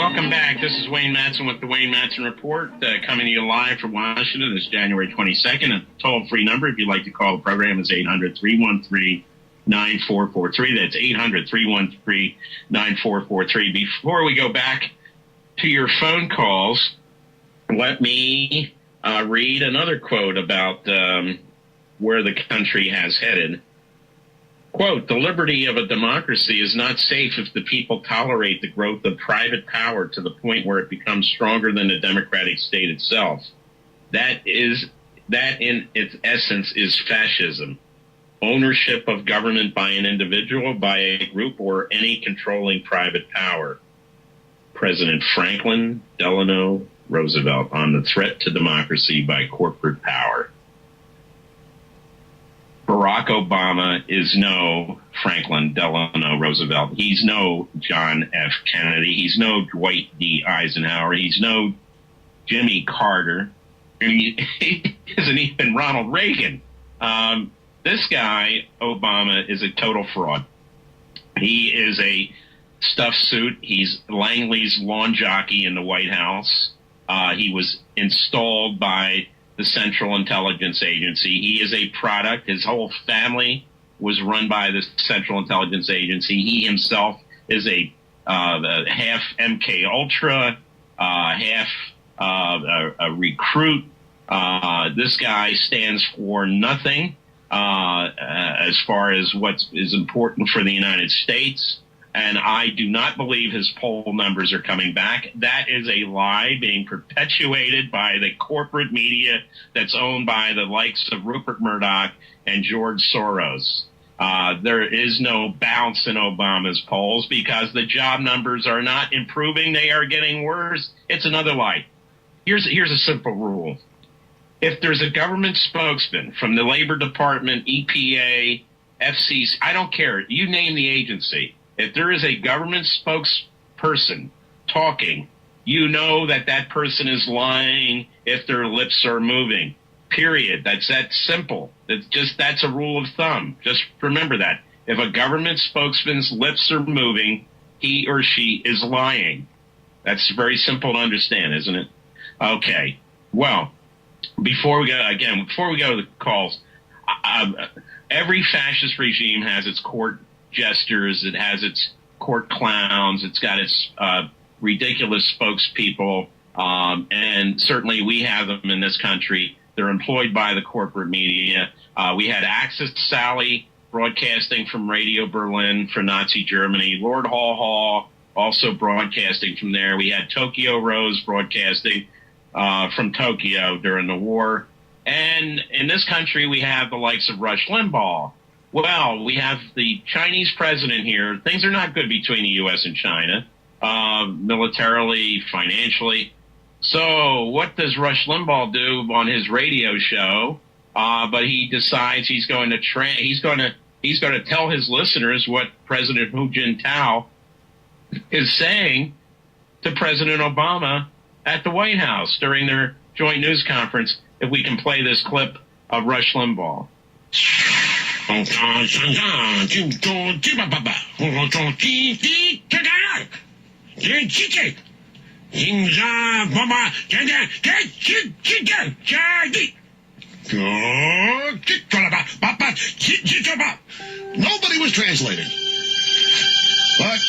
welcome back. This is Wayne Madsen with the Wayne Madsen Report, coming to you live from Washington. This is January 22nd. A toll-free number, if you'd like to call the program, is 800-313-9443. That's 800-313-9443. Before we go back to your phone calls, let me read another quote about where the country has headed. Quote, "The liberty of a democracy is not safe if the people tolerate the growth of private power to the point where it becomes stronger than the democratic state itself. That in its essence is fascism. Ownership of government by an individual, by a group, or any controlling private power." President Franklin Delano Roosevelt on the threat to democracy by corporate power. Barack Obama is no Franklin Delano Roosevelt. He's no John F. Kennedy. He's no Dwight D. Eisenhower. He's no Jimmy Carter. He isn't even Ronald Reagan. This guy, Obama, is a total fraud. He is a stuffed suit. He's Langley's lawn jockey in the White House. He was installed by the Central Intelligence Agency. He is a product. His whole family was run by the Central Intelligence Agency. He himself is a half MK Ultra, half a recruit. This guy stands for nothing as far as what is important for the United States. And I do not believe his poll numbers are coming back. That is a lie being perpetuated by the corporate media that's owned by the likes of Rupert Murdoch and George Soros. There is no bounce in Obama's polls because the job numbers are not improving. They are getting worse. It's another lie. Here's a simple rule. If there's a government spokesman from the Labor Department, EPA, FCC, I don't care. You name the agency. If there is a government spokesperson talking, you know that that person is lying if their lips are moving. Period. That's that simple. That's a rule of thumb. Just remember that. If a government spokesman's lips are moving, he or she is lying. That's very simple to understand, isn't it? Okay. Well, before we go to the calls, every fascist regime has its court jesters, it has its court clowns, it's got its ridiculous spokespeople, and certainly we have them in this country. They're employed by the corporate media. We had Axis Sally broadcasting from Radio Berlin for Nazi Germany, Lord Haw Haw also broadcasting from there. We had Tokyo Rose broadcasting from Tokyo during the war. And in this country, we have the likes of Rush Limbaugh. Well, we have the Chinese president here. Things are not good between the U.S. and China, militarily, financially. So what does Rush Limbaugh do on his radio show? But he decides he's going to tell his listeners what President Hu Jintao is saying to President Obama at the White House during their joint news conference. If we can play this clip of Rush Limbaugh. Nobody was translating. But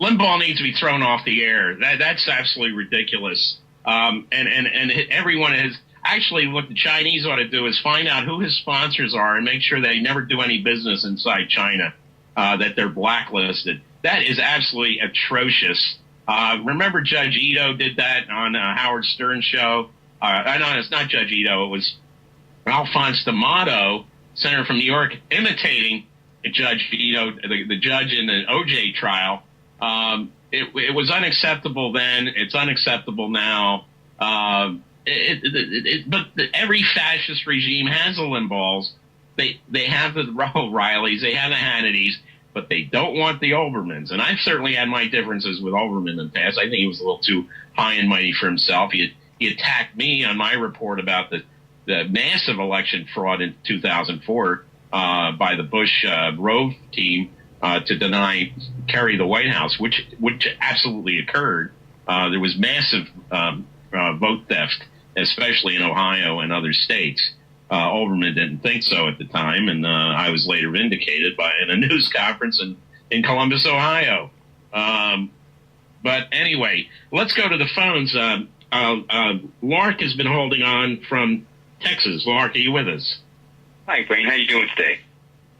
Limbaugh needs to be thrown off the air. That's absolutely ridiculous. And everyone has actually what the Chinese ought to do is find out who his sponsors are and make sure they never do any business inside China, that they're blacklisted. That is absolutely atrocious. Remember Judge Ito did that on Howard Stern's show? No, it's not Judge Ito. It was Alphonse D'Amato, senator from New York, imitating Judge Ito, the judge in the OJ trial. It was unacceptable then. It's unacceptable now. But every fascist regime has the Limbaughs. They have the O'Reillys. They have the Hannitys. But they don't want the Olbermanns. And I've certainly had my differences with Olbermann in the past. I think he was a little too high and mighty for himself. He attacked me on my report about the massive election fraud in 2004 by the Bush Rove team. to deny Kerry the White House, which absolutely occurred. There was massive vote theft, especially in Ohio and other states. Olbermann didn't think so at the time, and I was later vindicated in a news conference in Columbus, Ohio. But anyway, let's go to the phones. Lark has been holding on from Texas. Lark, are you with us? Hi, Wayne. How you doing today?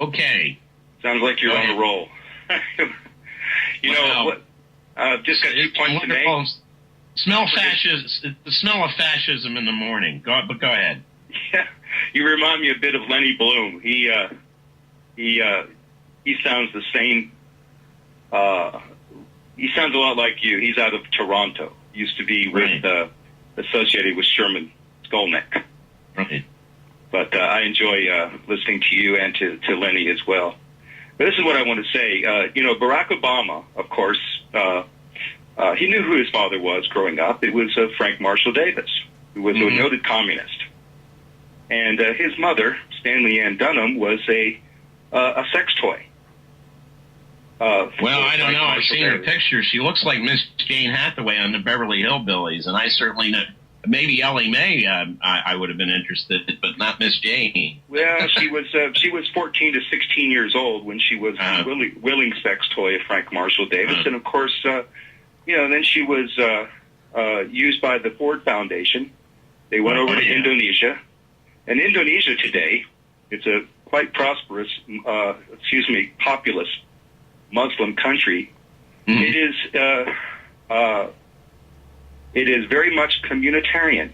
Okay. Sounds like you're on a roll. Just got 2 points to make. The smell of fascism in the morning. Go ahead. Yeah, you remind me a bit of Lenny Bloom. He sounds the same. He sounds a lot like you. He's out of Toronto. Used to be associated with Sherman Skolnick. Right. But I enjoy listening to you and to Lenny as well. But this is what I want to say. Barack Obama, of course, he knew who his father was growing up. It was Frank Marshall Davis, who was a noted communist. And his mother, Stanley Ann Dunham, was a sex toy. Well, I don't know. I've seen her picture. She looks like Miss Jane Hathaway on the Beverly Hillbillies, and I certainly know. Maybe Ellie Mae, I would have been interested, but not Miss Jane. Well, she was 14 to 16 years old when she was the willing sex toy of Frank Marshall Davis, and of course, then she was used by the Ford Foundation. They went over to Indonesia, and Indonesia today, it's a quite prosperous, populous Muslim country. It is very much communitarian,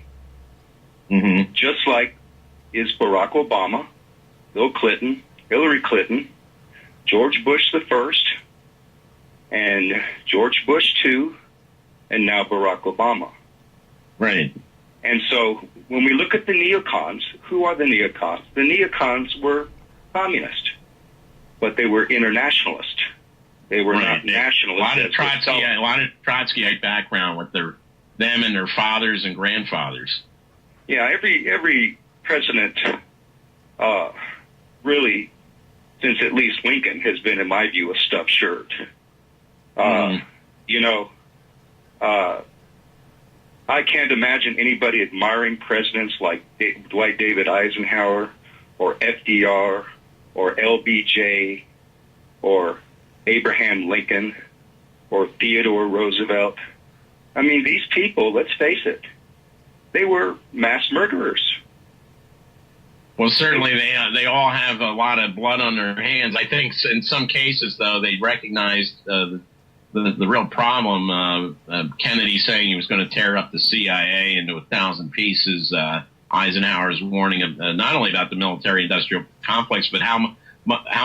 just like is Barack Obama, Bill Clinton, Hillary Clinton, George Bush the First, and George Bush II, and now Barack Obama. Right. And so when we look at the neocons, who are the neocons? The neocons were communist, but they were internationalist. They were not nationalist. A lot of Trotskyite background with them and their fathers and grandfathers. Yeah, every president, really, since at least Lincoln, has been, in my view, a stuffed shirt. I can't imagine anybody admiring presidents like Dwight David Eisenhower or FDR or LBJ or Abraham Lincoln or Theodore Roosevelt. I mean, these people, let's face it, they were mass murderers. Well, certainly they all have a lot of blood on their hands. I think in some cases, though, they recognized the real problem. Kennedy saying he was going to tear up the CIA into 1,000 pieces. Eisenhower's warning of not only about the military-industrial complex, but how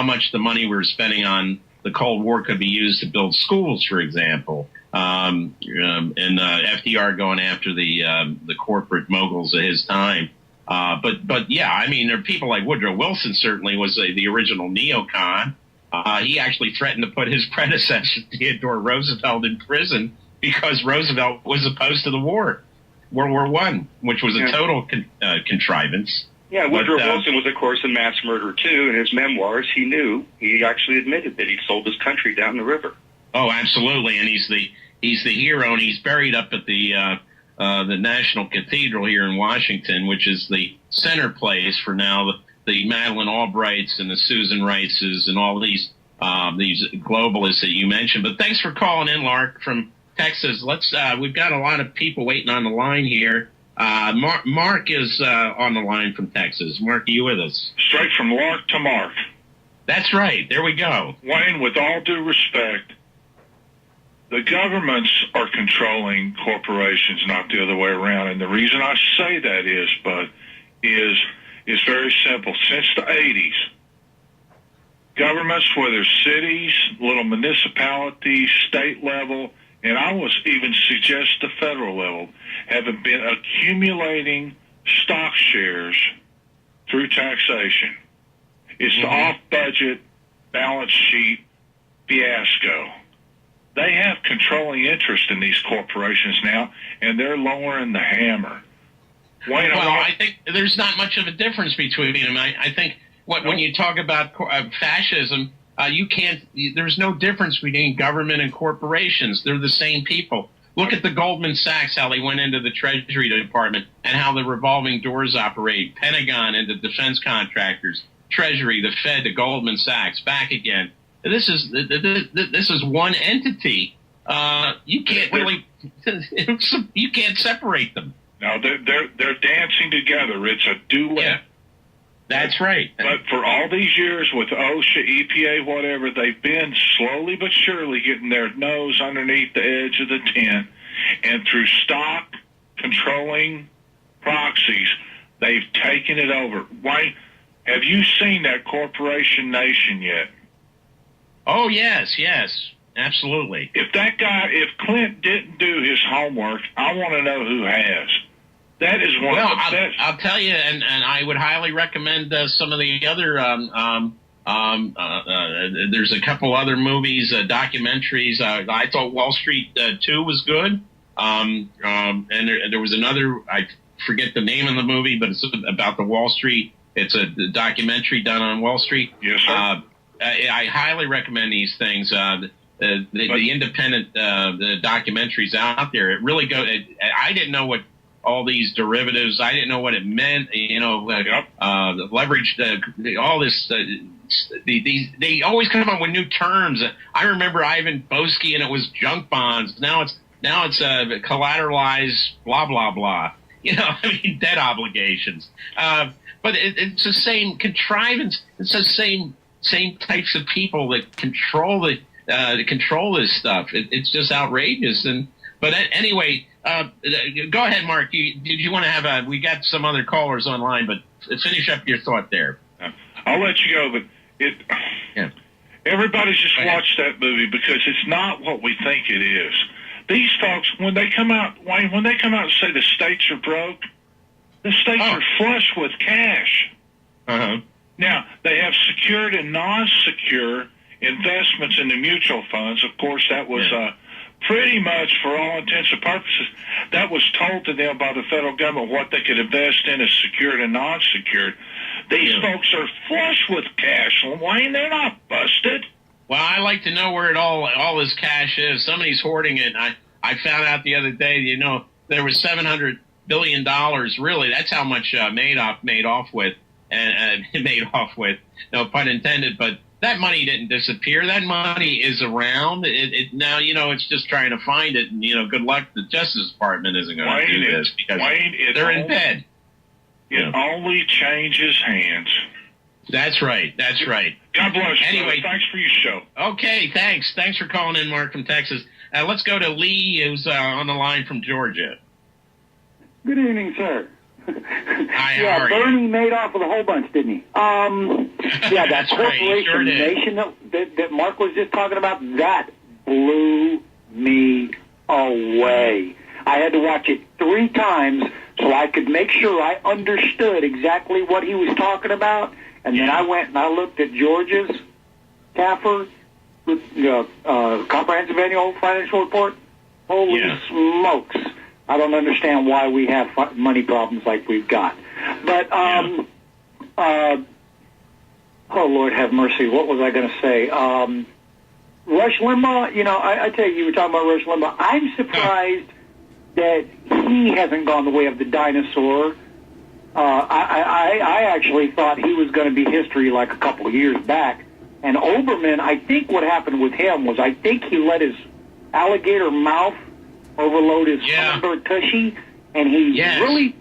much the money we were spending on the Cold War could be used to build schools, for example. And FDR going after the corporate moguls of his time. But yeah, I mean, there are people like Woodrow Wilson certainly was the original neocon. He actually threatened to put his predecessor, Theodore Roosevelt, in prison because Roosevelt was opposed to the war, World War I, which was a total contrivance. Yeah, Woodrow Wilson was, of course, a mass murderer, too. In his memoirs, he actually admitted that he'd sold his country down the river. Oh, absolutely, and he's the hero, and he's buried up at the National Cathedral here in Washington, which is the center place for now the Madeleine Albrights and the Susan Rices and all these globalists that you mentioned. But thanks for calling in, Lark, from Texas. We've got a lot of people waiting on the line here. Mark is on the line from Texas. Mark, are you with us? Straight from Lark to Mark. That's right. There we go. Wayne, with all due respect, the governments are controlling corporations, not the other way around. And the reason I say that is very simple. Since the 80s, governments, whether cities, little municipalities, state level, and I will even suggest the federal level, have been accumulating stock shares through taxation. It's the off-budget balance sheet fiasco. They have controlling interest in these corporations now, and they're lowering the hammer. Wayne, I think there's not much of a difference between them. I think when you talk about fascism, There's no difference between government and corporations. They're the same people. Look at the Goldman Sachs, how they went into the Treasury Department and how the revolving doors operate. Pentagon into defense contractors, Treasury, the Fed, to Goldman Sachs, back again. This is one entity. You can't separate them. No, they're dancing together. It's a duet. Yeah, that's right. But for all these years with OSHA, EPA, whatever, they've been slowly but surely getting their nose underneath the edge of the tent, and through stock controlling proxies, they've taken it over. Why? Have you seen that Corporation Nation yet? Oh, yes, absolutely. If Clint didn't do his homework, I want to know who has. That is one of the best. I'll tell you, and I would highly recommend some of the other. There's a couple other movies, documentaries. I thought Wall Street 2 was good, and there was another. I forget the name of the movie, but it's about the Wall Street. It's a documentary done on Wall Street. Yes, sir. I highly recommend these things. The independent the documentaries out there. It really goes. I didn't know what all these derivatives. I didn't know what it meant. Leveraged all this. They always come up with new terms. I remember Ivan Boesky, and it was junk bonds. Now it's collateralized blah blah blah. Debt obligations. But it's the same contrivance. It's the same types of people that control this stuff. It's just outrageous. But anyway, go ahead, Mark. Did you want to have we got some other callers online, but finish up your thought there. I'll let you go, but everybody just watch that movie because it's not what we think it is. These folks, when they come out, Wayne, when they come out and say the states are broke, the states are flush with cash. Now, they have secured and non-secure investments in the mutual funds. Of course, that was pretty much, for all intents and purposes, that was told to them by the federal government what they could invest in as secured and non-secured. These folks are flush with cash. Wayne, they're not busted. Well, I like to know where all this cash is. Somebody's hoarding it. I found out the other day, there was $700 billion. Really, that's how much Madoff made off with. And made off with, no pun intended, but that money didn't disappear. That money is around. Now, it's just trying to find it, and, good luck. The Justice Department isn't going to do this because they're in bed. It only changes hands. That's right. God bless you. Anyway, brother. Thanks for your show. Okay, thanks. Thanks for calling in, Mark, from Texas. Let's go to Lee, who's on the line from Georgia. Good evening, sir. Hi, how are Bernie you? made off with a whole bunch, didn't he? That That's right, Corporation sure did. Nation that Mark was just talking about, that blew me away. I had to watch it 3 times so I could make sure I understood exactly what he was talking about. And then I went and I looked at Georgia's CAFR, Comprehensive Annual Financial Report. Holy smokes. I don't understand why we have money problems like we've got. But, oh, Lord have mercy, what was I going to say? Rush Limbaugh, I tell you were talking about Rush Limbaugh. I'm surprised that he hasn't gone the way of the dinosaur. I actually thought he was going to be history like a couple of years back. And Olbermann, I think what happened with him was I think he let his alligator mouth overload his hummingbird tushy, and he really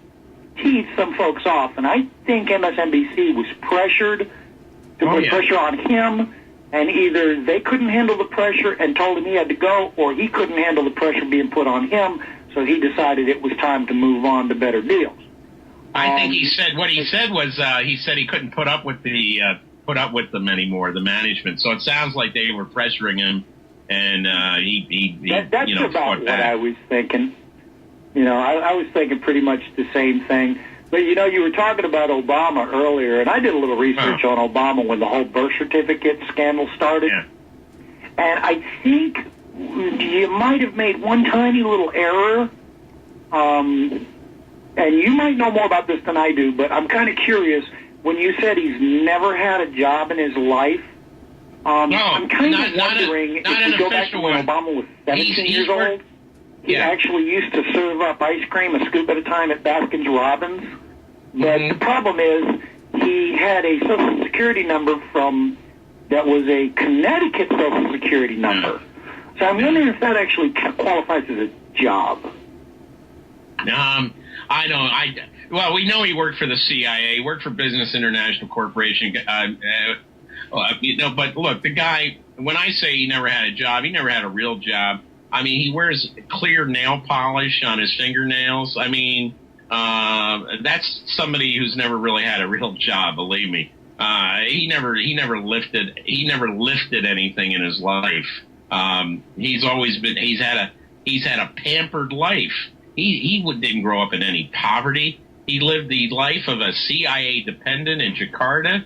teased some folks off. And I think MSNBC was pressured to put pressure on him, and either they couldn't handle the pressure and told him he had to go, or he couldn't handle the pressure being put on him, so he decided it was time to move on to better deals. I think he said what he said was he said he couldn't put up with them anymore, the management. So it sounds like they were pressuring him. And that's about what I was thinking. I was thinking pretty much the same thing. But, you were talking about Obama earlier, and I did a little research on Obama when the whole birth certificate scandal started. Yeah. And I think you might have made one tiny little error. And you might know more about this than I do, but I'm kind of curious. When you said he's never had a job in his life, I'm kind of wondering if we go back to when Obama was 17 years old, he actually used to serve up ice cream a scoop at a time at Baskin Robbins. But the problem is he had a Social Security number that was a Connecticut Social Security number. So I'm wondering if that actually qualifies as a job. I know. Well, we know he worked for the CIA. He worked for Business International Corporation. But look, the guy, when I say he never had a job, he never had a real job. I mean, he wears clear nail polish on his fingernails. I mean, that's somebody who's never really had a real job, believe me. He never lifted anything in his life. He's had a pampered life. He didn't grow up in any poverty. He lived the life of a CIA dependent in Jakarta.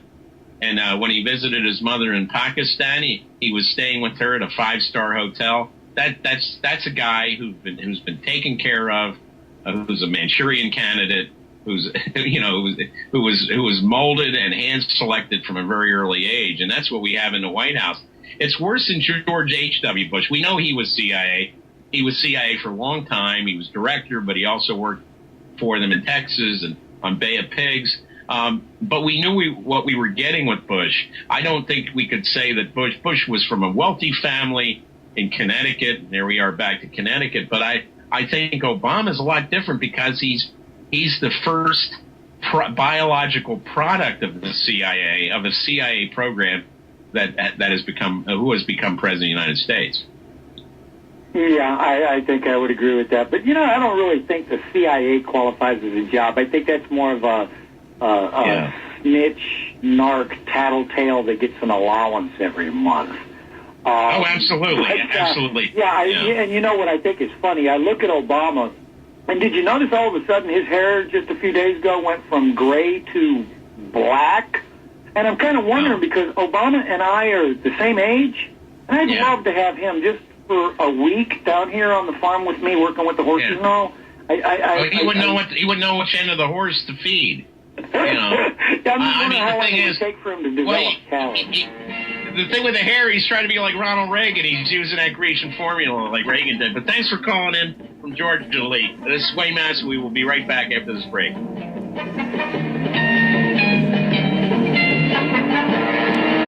And when he visited his mother in Pakistan, he was staying with her at a 5-star hotel. That's a guy who's been taken care of, who's a Manchurian candidate, who was molded and hand selected from a very early age, and that's what we have in the White House. It's worse than George H.W. Bush. We know he was CIA. He was CIA for a long time. He was director, but he also worked for them in Texas and on Bay of Pigs. But we knew what we were getting with Bush. I don't think we could say that Bush was from a wealthy family in Connecticut. There we are back to Connecticut. But I think Obama's a lot different because he's the first biological product of the CIA, of a CIA program that has become president of the United States. Yeah, I think I would agree with that. But, I don't really think the CIA qualifies as a job. I think that's more of a snitch, narc, tattletale that gets an allowance every month. Absolutely. Absolutely. And you know what I think is funny? I look at Obama, and did you notice all of a sudden his hair just a few days ago went from gray to black? And I'm kind of wondering because Obama and I are the same age, and I'd love to have him just for a week down here on the farm with me working with the horses and all. He wouldn't know which end of the horse to feed. I'm just wondering how long it would take for him to develop talent. The thing with the hair, he's trying to be like Ronald Reagan. He's using that Grecian formula like Reagan did. But thanks for calling in from Georgia, Lee. This is Wayne Madsen. We will be right back after this break.